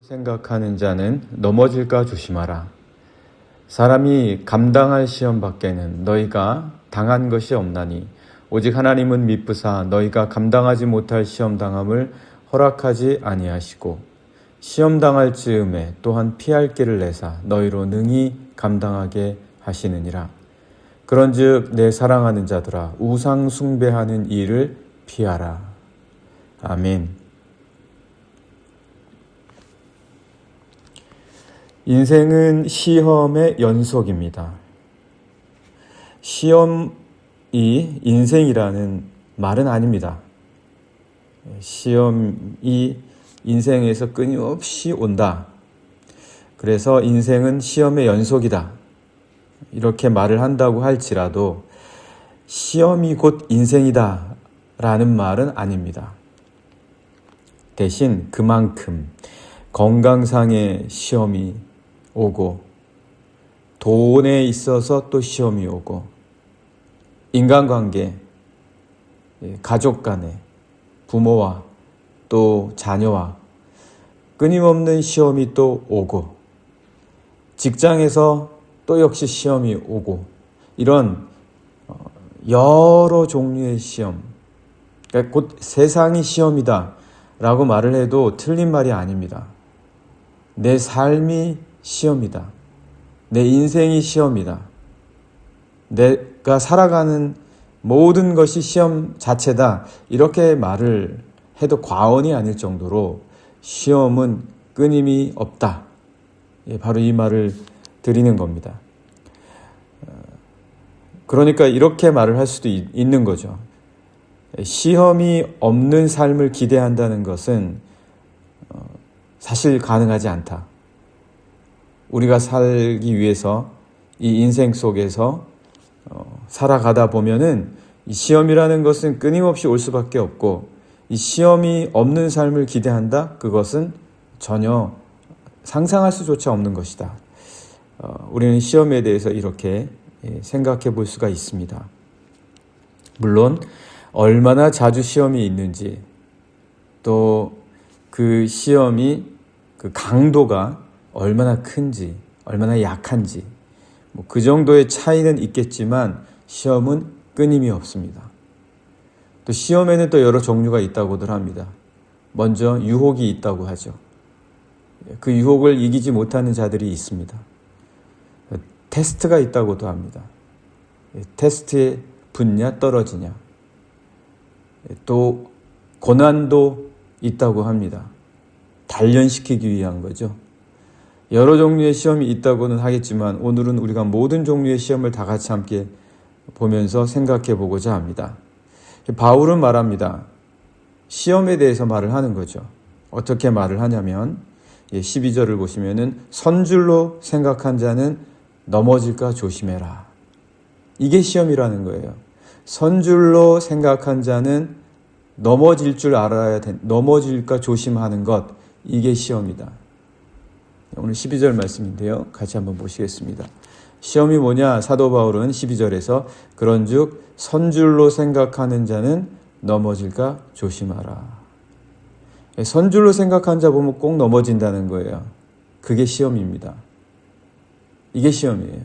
생각하는 자는 넘어질까 조심하라. 사람이 감당할 시험 밖에는 너희가 당한 것이 없나니 오직 하나님은 미쁘사 너희가 감당하지 못할 시험 당함을 허락하지 아니하시고 시험 당할 즈음에 또한 피할 길을 내사 너희로 능히 감당하게 하시느니라. 그런즉 내 사랑하는 자들아 우상 숭배하는 일을 피하라. 아멘. 인생은 시험의 연속입니다. 시험이 인생이라는 말은 아닙니다. 시험이 인생에서 끊임없이 온다. 그래서 인생은 시험의 연속이다. 이렇게 말을 한다고 할지라도 시험이 곧 인생이다 라는 말은 아닙니다. 대신 그만큼 건강상의 시험이 오고 돈에 있어서 또 시험이 오고 인간관계, 가족 간에 부모와 또 자녀와 끊임없는 시험이 또 오고 직장에서 또 역시 시험이 오고 이런 여러 종류의 시험, 그러니까 곧 세상이 시험이다 라고 말을 해도 틀린 말이 아닙니다. 내 삶이 시험이다. 내 인생이 시험이다. 내가 살아가는 모든 것이 시험 자체다. 이렇게 말을 해도 과언이 아닐 정도로 시험은 끊임이 없다. 바로 이 말을 드리는 겁니다. 그러니까 이렇게 말을 할 수도 있는 거죠. 시험이 없는 삶을 기대한다는 것은 사실 가능하지 않다. 우리가 살기 위해서 이 인생 속에서 살아가다 보면은 이 시험이라는 것은 끊임없이 올 수밖에 없고 이 시험이 없는 삶을 기대한다? 그것은 전혀 상상할 수조차 없는 것이다. 우리는 시험에 대해서 이렇게 생각해 볼 수가 있습니다. 물론 얼마나 자주 시험이 있는지 또 그 시험이 그 강도가 얼마나 큰지 얼마나 약한지 그 정도의 차이는 있겠지만 시험은 끊임이 없습니다. 또 시험에는 또 여러 종류가 있다고들 합니다. 먼저 유혹이 있다고 하죠. 그 유혹을 이기지 못하는 자들이 있습니다. 테스트가 있다고도 합니다. 테스트에 붙냐 떨어지냐. 또 고난도 있다고 합니다. 단련시키기 위한 거죠. 여러 종류의 시험이 있다고는 하겠지만 오늘은 우리가 모든 종류의 시험을 다 같이 함께 보면서 생각해 보고자 합니다. 바울은 말합니다. 시험에 대해서 말을 하는 거죠. 어떻게 말을 하냐면 12절을 보시면은 선줄로 생각한 자는 넘어질까 조심해라. 이게 시험이라는 거예요. 선줄로 생각한 자는 넘어질 줄 알아야 돼. 넘어질까 조심하는 것. 이게 시험이다. 오늘 12절 말씀인데요. 같이 한번 보시겠습니다. 시험이 뭐냐? 사도 바울은 12절에서 그런즉 선줄로 생각하는 자는 넘어질까 조심하라. 선줄로 생각한 자 보면 꼭 넘어진다는 거예요. 그게 시험입니다. 이게 시험이에요.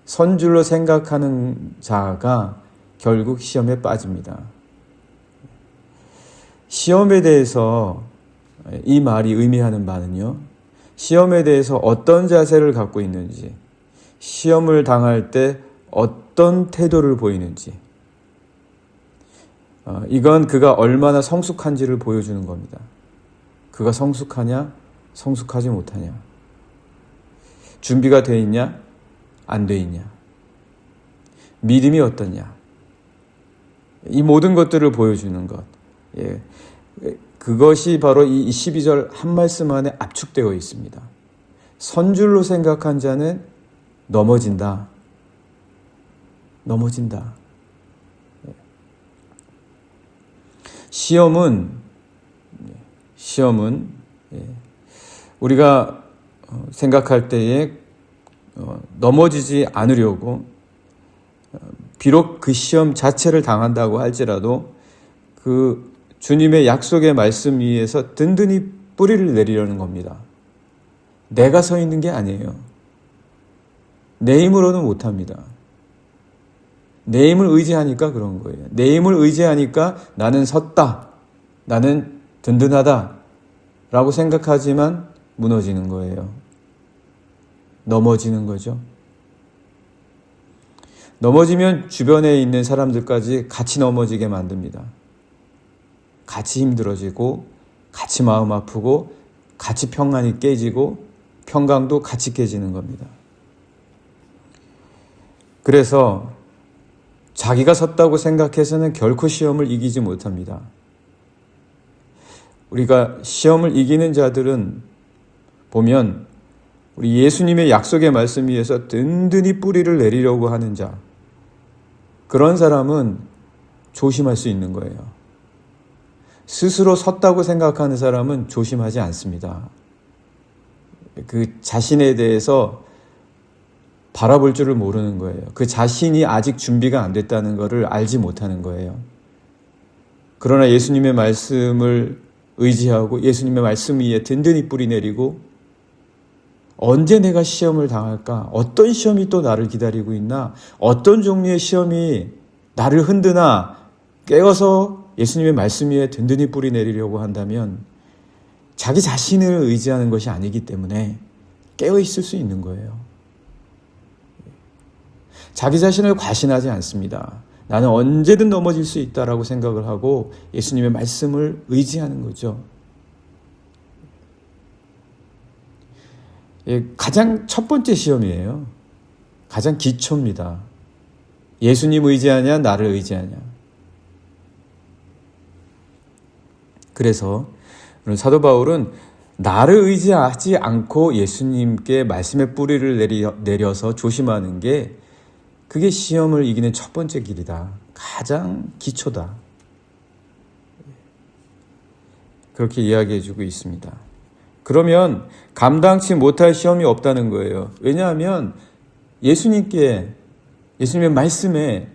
선줄로 생각하는 자가 결국 시험에 빠집니다. 시험에 대해서 이 말이 의미하는 바는요. 시험에 대해서 어떤 자세를 갖고 있는지, 시험을 당할 때 어떤 태도를 보이는지, 이건 그가 얼마나 성숙한지를 보여주는 겁니다. 그가 성숙하냐, 성숙하지 못하냐, 준비가 돼 있냐, 안 돼 있냐, 믿음이 어떠냐, 이 모든 것들을 보여주는 것. 그것이 바로 이 12절 한 말씀 안에 압축되어 있습니다. 선줄로 생각한 자는 넘어진다. 넘어진다. 시험은 우리가 생각할 때에 넘어지지 않으려고 비록 그 시험 자체를 당한다고 할지라도 그 주님의 약속의 말씀 위에서 든든히 뿌리를 내리려는 겁니다. 내가 서 있는 게 아니에요. 내 힘으로는 못합니다. 내 힘을 의지하니까 그런 거예요. 내 힘을 의지하니까 나는 섰다. 나는 든든하다. 라고 생각하지만 무너지는 거예요. 넘어지는 거죠. 넘어지면 주변에 있는 사람들까지 같이 넘어지게 만듭니다. 같이 힘들어지고, 같이 마음 아프고, 같이 평안이 깨지고, 평강도 같이 깨지는 겁니다. 그래서 자기가 섰다고 생각해서는 결코 시험을 이기지 못합니다. 우리가 시험을 이기는 자들은 보면 우리 예수님의 약속의 말씀 위에서 든든히 뿌리를 내리려고 하는 자, 그런 사람은 조심할 수 있는 거예요. 스스로 섰다고 생각하는 사람은 조심하지 않습니다. 그 자신에 대해서 바라볼 줄을 모르는 거예요. 그 자신이 아직 준비가 안 됐다는 것을 알지 못하는 거예요. 그러나 예수님의 말씀을 의지하고 예수님의 말씀 위에 든든히 뿌리 내리고, 언제 내가 시험을 당할까? 어떤 시험이 또 나를 기다리고 있나? 어떤 종류의 시험이 나를 흔드나? 깨어서 예수님의 말씀 위에 든든히 뿌리 내리려고 한다면 자기 자신을 의지하는 것이 아니기 때문에 깨어 있을 수 있는 거예요. 자기 자신을 과신하지 않습니다. 나는 언제든 넘어질 수 있다라고 생각을 하고 예수님의 말씀을 의지하는 거죠. 가장 첫 번째 시험이에요. 가장 기초입니다. 예수님 의지하냐, 나를 의지하냐. 그래서 사도 바울은 나를 의지하지 않고 예수님께 말씀의 뿌리를 내려서 조심하는 게, 그게 시험을 이기는 첫 번째 길이다. 가장 기초다. 그렇게 이야기해주고 있습니다. 그러면 감당치 못할 시험이 없다는 거예요. 왜냐하면 예수님께, 예수님의 말씀에,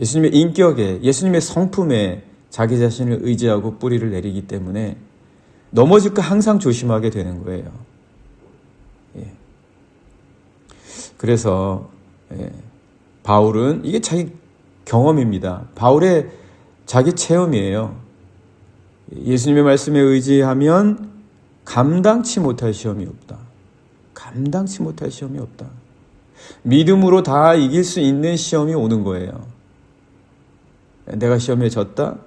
예수님의 인격에, 예수님의 성품에 자기 자신을 의지하고 뿌리를 내리기 때문에 넘어질까 항상 조심하게 되는 거예요. 그래서 바울은, 이게 자기 경험입니다. 바울의 자기 체험이에요. 예수님의 말씀에 의지하면 감당치 못할 시험이 없다. 감당치 못할 시험이 없다. 믿음으로 다 이길 수 있는 시험이 오는 거예요. 내가 시험에 졌다?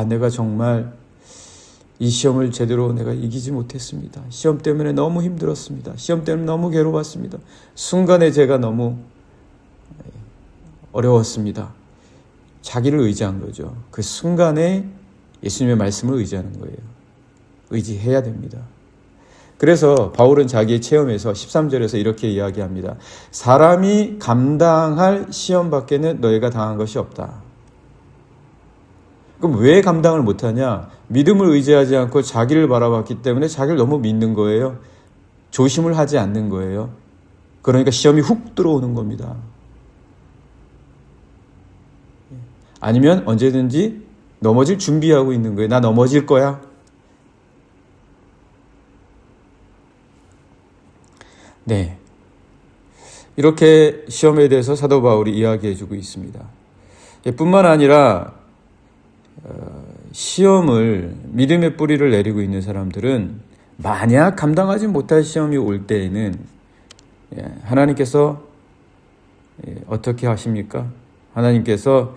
내가 정말 이 시험을 제대로 내가 이기지 못했습니다. 시험 때문에 너무 힘들었습니다. 시험 때문에 너무 괴로웠습니다. 순간에 제가 너무 어려웠습니다. 자기를 의지한 거죠. 그 순간에 예수님의 말씀을 의지하는 거예요. 의지해야 됩니다. 그래서 바울은 자기의 체험에서 13절에서 이렇게 이야기합니다. 사람이 감당할 시험 밖에는 너희가 당한 것이 없다. 그럼 왜 감당을 못하냐? 믿음을 의지하지 않고 자기를 바라봤기 때문에 자기를 너무 믿는 거예요. 조심을 하지 않는 거예요. 그러니까 시험이 훅 들어오는 겁니다. 아니면 언제든지 넘어질 준비하고 있는 거예요. 나 넘어질 거야. 네. 이렇게 시험에 대해서 사도 바울이 이야기해주고 있습니다. 뿐만 아니라 시험을, 믿음의 뿌리를 내리고 있는 사람들은 만약 감당하지 못할 시험이 올 때에는 하나님께서 어떻게 하십니까? 하나님께서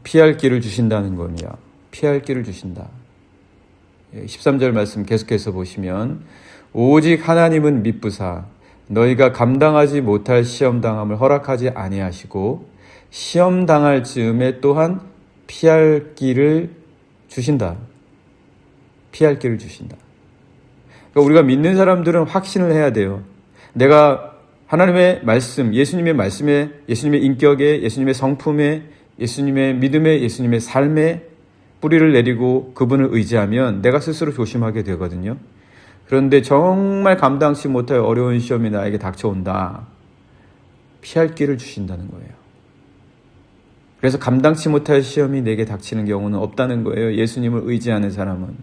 피할 길을 주신다는 겁니다. 피할 길을 주신다. 13절 말씀 계속해서 보시면, 오직 하나님은 미쁘사 너희가 감당하지 못할 시험당함을 허락하지 아니하시고 시험당할 즈음에 또한 피할 길을 주신다. 피할 길을 주신다. 그러니까 우리가 믿는 사람들은 확신을 해야 돼요. 내가 하나님의 말씀, 예수님의 말씀에, 예수님의 인격에, 예수님의 성품에, 예수님의 믿음에, 예수님의 삶에 뿌리를 내리고 그분을 의지하면 내가 스스로 조심하게 되거든요. 그런데 정말 감당치 못할 어려운 시험이 나에게 닥쳐온다. 피할 길을 주신다는 거예요. 그래서 감당치 못할 시험이 내게 닥치는 경우는 없다는 거예요. 예수님을 의지하는 사람은.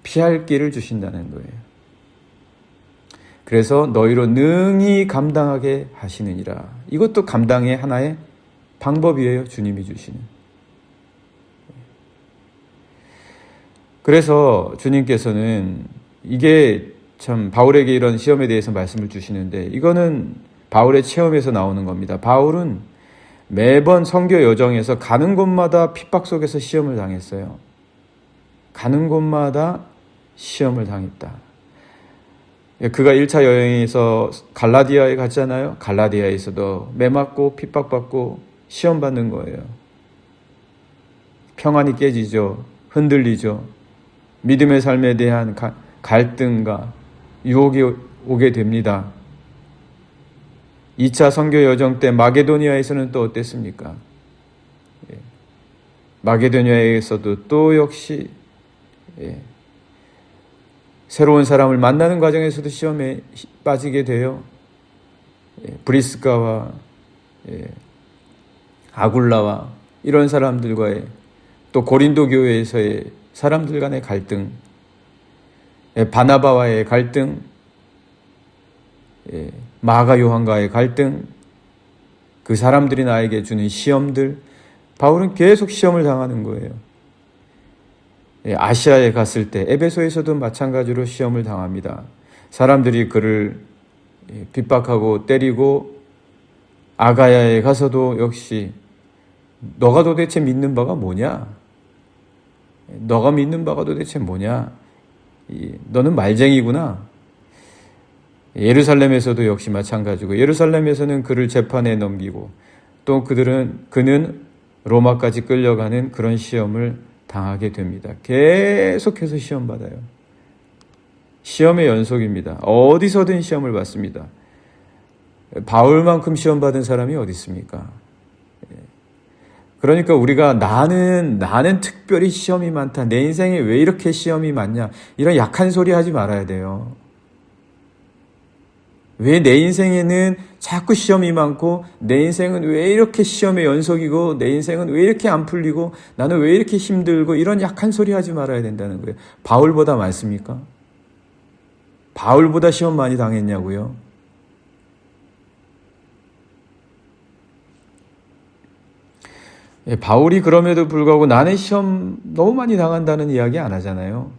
피할 길을 주신다는 거예요. 그래서 너희로 능히 감당하게 하시느니라. 이것도 감당의 하나의 방법이에요. 주님이 주시는. 그래서 주님께서는 이게 참 바울에게 이런 시험에 대해서 말씀을 주시는데 이거는 바울의 체험에서 나오는 겁니다. 바울은 매번 선교 여정에서 가는 곳마다 핍박 속에서 시험을 당했어요. 가는 곳마다 시험을 당했다. 그가 1차 여행에서 갈라디아에 갔잖아요. 갈라디아에서도 매맞고 핍박받고 시험받는 거예요. 평안이 깨지죠. 흔들리죠. 믿음의 삶에 대한 갈등과 유혹이 오게 됩니다. 2차 선교 여정 때 마게도니아에서는 또 어땠습니까? 마게도니아에서도 또 역시 새로운 사람을 만나는 과정에서도 시험에 빠지게 돼요. 브리스가와 아굴라와 이런 사람들과의 또 고린도 교회에서의 사람들 간의 갈등, 바나바와의 갈등, 마가 요한과의 갈등, 그 사람들이 나에게 주는 시험들, 바울은 계속 시험을 당하는 거예요. 아시아에 갔을 때 에베소에서도 마찬가지로 시험을 당합니다. 사람들이 그를 핍박하고 때리고 아가야에 가서도 역시 너가 도대체 믿는 바가 뭐냐? 너가 믿는 바가 도대체 뭐냐? 너는 말쟁이구나. 예루살렘에서도 역시 마찬가지고 예루살렘에서는 그를 재판에 넘기고 또 그는 로마까지 끌려가는 그런 시험을 당하게 됩니다. 계속해서 시험 받아요. 시험의 연속입니다. 어디서든 시험을 받습니다. 바울만큼 시험 받은 사람이 어디 있습니까? 그러니까 우리가 나는 특별히 시험이 많다. 내 인생에 왜 이렇게 시험이 많냐. 이런 약한 소리 하지 말아야 돼요. 왜 내 인생에는 자꾸 시험이 많고 내 인생은 왜 이렇게 시험의 연속이고 내 인생은 왜 이렇게 안 풀리고 나는 왜 이렇게 힘들고 이런 약한 소리 하지 말아야 된다는 거예요. 바울보다 많습니까? 바울보다 시험 많이 당했냐고요? 바울이 그럼에도 불구하고 나는 시험 너무 많이 당한다는 이야기 안 하잖아요.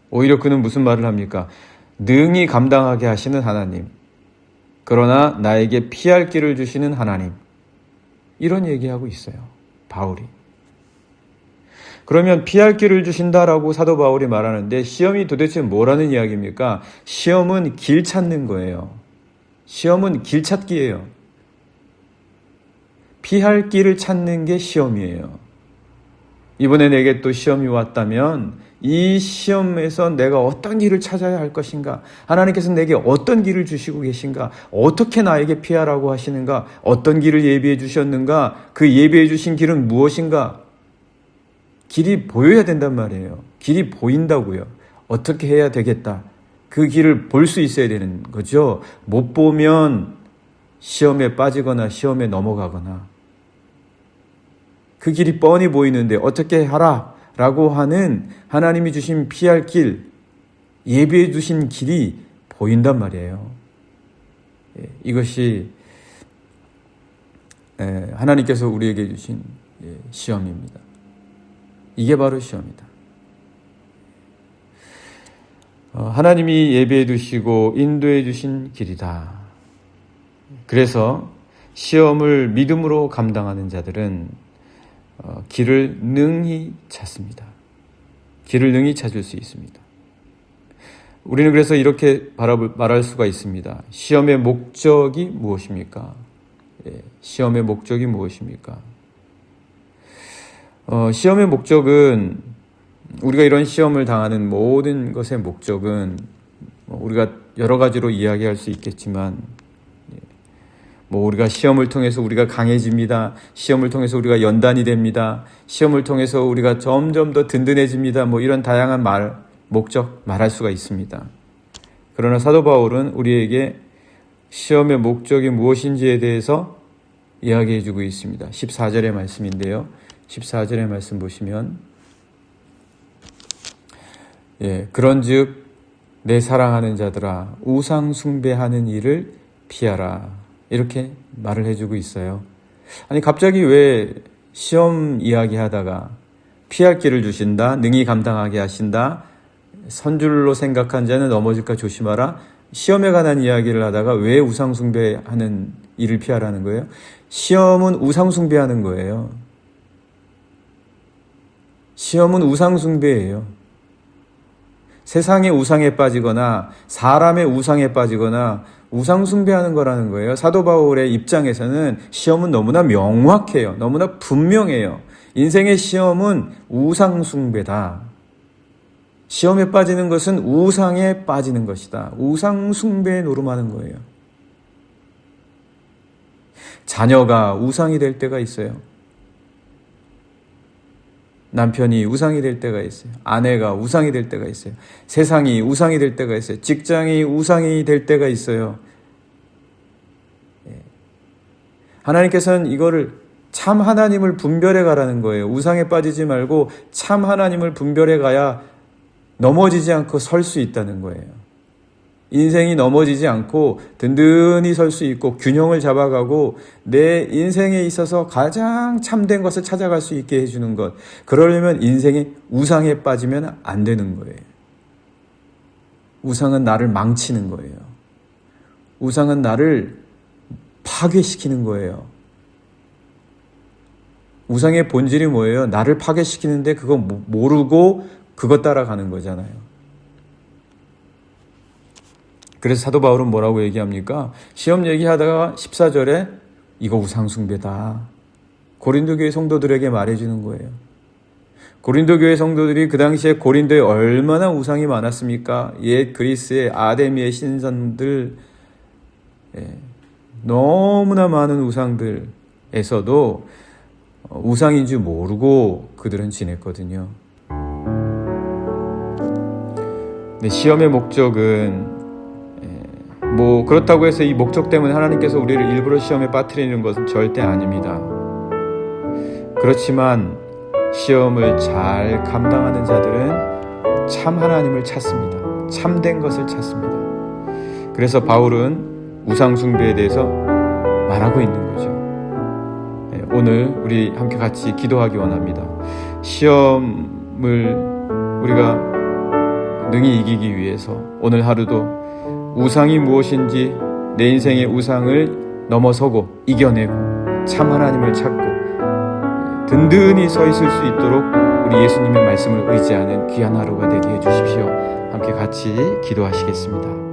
오히려 그는 무슨 말을 합니까? 능히 감당하게 하시는 하나님, 그러나 나에게 피할 길을 주시는 하나님, 이런 얘기하고 있어요. 바울이. 그러면 피할 길을 주신다라고 사도 바울이 말하는데 시험이 도대체 뭐라는 이야기입니까? 시험은 길 찾는 거예요. 시험은 길 찾기예요. 피할 길을 찾는 게 시험이에요. 이번에 내게 또 시험이 왔다면 이 시험에서 내가 어떤 길을 찾아야 할 것인가? 하나님께서 내게 어떤 길을 주시고 계신가? 어떻게 나에게 피하라고 하시는가? 어떤 길을 예비해 주셨는가? 그 예비해 주신 길은 무엇인가? 길이 보여야 된단 말이에요. 길이 보인다고요. 어떻게 해야 되겠다. 그 길을 볼 수 있어야 되는 거죠. 못 보면 시험에 빠지거나 시험에 넘어가거나 그 길이 뻔히 보이는데 어떻게 하라? 라고 하는 하나님이 주신 피할 길, 예비해 주신 길이 보인단 말이에요. 이것이 하나님께서 우리에게 주신 시험입니다. 이게 바로 시험이다. 하나님이 예비해 두시고 인도해 주신 길이다. 그래서 시험을 믿음으로 감당하는 자들은 길을 능히 찾습니다. 길을 능히 찾을 수 있습니다. 우리는 그래서 이렇게 말할 수가 있습니다. 시험의 목적이 무엇입니까? 시험의 목적이 무엇입니까? 시험의 목적은 우리가 이런 시험을 당하는 모든 것의 목적은 우리가 여러 가지로 이야기할 수 있겠지만 우리가 시험을 통해서 우리가 강해집니다. 시험을 통해서 우리가 연단이 됩니다. 시험을 통해서 우리가 점점 더 든든해집니다. 이런 다양한 목적 말할 수가 있습니다. 그러나 사도 바울은 우리에게 시험의 목적이 무엇인지에 대해서 이야기해 주고 있습니다. 14절의 말씀인데요. 14절의 말씀 보시면 그런즉 내 사랑하는 자들아 우상 숭배하는 일을 피하라. 이렇게 말을 해주고 있어요. 아니 갑자기 왜 시험 이야기하다가 피할 길을 주신다, 능히 감당하게 하신다, 선줄로 생각한 자는 넘어질까 조심하라. 시험에 관한 이야기를 하다가 왜 우상 숭배하는 일을 피하라는 거예요? 시험은 우상 숭배하는 거예요. 시험은 우상 숭배예요. 세상의 우상에 빠지거나 사람의 우상에 빠지거나 우상 숭배하는 거라는 거예요. 사도 바울의 입장에서는 시험은 너무나 명확해요. 너무나 분명해요. 인생의 시험은 우상 숭배다. 시험에 빠지는 것은 우상에 빠지는 것이다. 우상 숭배에 노름하는 거예요. 자녀가 우상이 될 때가 있어요. 남편이 우상이 될 때가 있어요. 아내가 우상이 될 때가 있어요. 세상이 우상이 될 때가 있어요. 직장이 우상이 될 때가 있어요. 하나님께서는 이거를 참 하나님을 분별해 가라는 거예요. 우상에 빠지지 말고 참 하나님을 분별해 가야 넘어지지 않고 설 수 있다는 거예요. 인생이 넘어지지 않고 든든히 설 수 있고 균형을 잡아가고 내 인생에 있어서 가장 참된 것을 찾아갈 수 있게 해주는 것. 그러려면 인생의 우상에 빠지면 안 되는 거예요. 우상은 나를 망치는 거예요. 우상은 나를 파괴시키는 거예요. 우상의 본질이 뭐예요? 나를 파괴시키는데 그거 모르고 그거 따라가는 거잖아요. 그래서 사도 바울은 뭐라고 얘기합니까? 시험 얘기하다가 14절에 이거 우상숭배다. 고린도 교회 성도들에게 말해주는 거예요. 고린도 교회 성도들이 그 당시에 고린도에 얼마나 우상이 많았습니까? 옛 그리스의 아데미의 신선들, 너무나 많은 우상들에서도 우상인 줄 모르고 그들은 지냈거든요. 근데 시험의 목적은 그렇다고 해서 이 목적 때문에 하나님께서 우리를 일부러 시험에 빠뜨리는 것은 절대 아닙니다. 그렇지만 시험을 잘 감당하는 자들은 참 하나님을 찾습니다. 참된 것을 찾습니다. 그래서 바울은 우상 숭배에 대해서 말하고 있는 거죠. 오늘 우리 함께 같이 기도하기 원합니다. 시험을 우리가 능히 이기기 위해서 오늘 하루도 우상이 무엇인지 내 인생의 우상을 넘어서고 이겨내고 참 하나님을 찾고 든든히 서 있을 수 있도록 우리 예수님의 말씀을 의지하는 귀한 하루가 되게 해주십시오. 함께 같이 기도하시겠습니다.